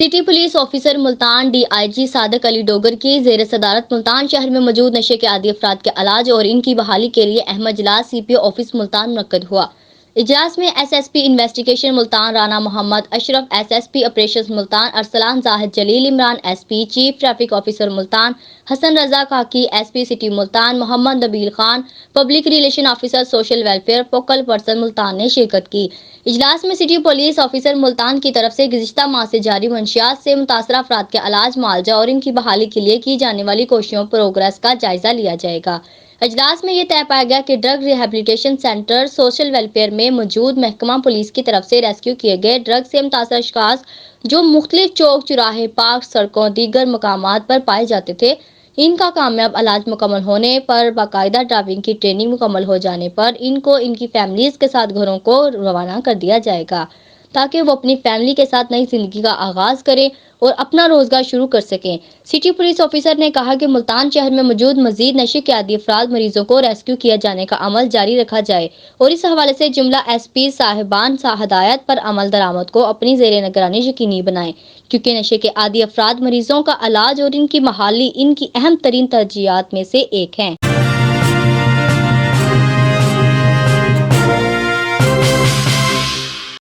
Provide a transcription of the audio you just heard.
City police officer Multan D I G Sadiq Ali Dogar کی زیر صدارت ملتان شہر میں موجود نشے کے عادی افراد کے علاج اور ان کی بحالی کے لیے اہم اجلاس سی پی او آفس ملتان منعقد ہوا۔ اجلاس میں S S P investigation Multan Rana Muhammad Ashraf, S S P operations Multan Arsalan Zahid Jalil Imran, S P chief traffic officer Multan Hasan Raza Kaki, S P city Multan Muhammad Nabeel Khan, public relation officer social welfare focal person Multan نے شرکت کی۔ اجلاس میں سٹی پولیس آفیسر ملتان کی طرف سے گزشتہ ماہ سے جاری منشیات سے متاثرہ افراد کے علاج، معالجہ اور ان کی بحالی کے لیے کی جانے والی کوششوں پروگریس کا جائزہ لیا جائے گا۔ اجلاس میں یہ طے پایا گیا کہ drug rehabilitation centre social welfare میں موجود محکمہ پولیس کی طرف سے ریسکیو کیے گئے ڈرگ سے متاثرہ اشخاص جو مختلف چوک چوراہے، پارک، سڑکوں، دیگر مقامات پر پائے جاتے تھے، ان کا کامیاب علاج مکمل ہونے پر، باقاعدہ ڈرائیونگ کی ٹریننگ مکمل ہو جانے پر ان کو ان کی فیملیز کے ساتھ گھروں کو روانہ کر دیا جائے گا تاکہ وہ اپنی فیملی کے ساتھ نئی زندگی کا آغاز کریں اور اپنا روزگار شروع کر سکیں۔ سٹی پولیس آفیسر نے کہا کہ ملتان شہر میں موجود مزید نشے کے عادی افراد مریضوں کو ریسکیو کیا جانے کا عمل جاری رکھا جائے اور اس حوالے سے جملہ ایس پی صاحبان ہدایات پر عمل درآمد کو اپنی زیر نگرانی یقینی بنائیں، کیونکہ نشے کے عادی افراد مریضوں کا علاج اور ان کی بحالی ان کی اہم ترین ترجیحات میں سے ایک ہیں۔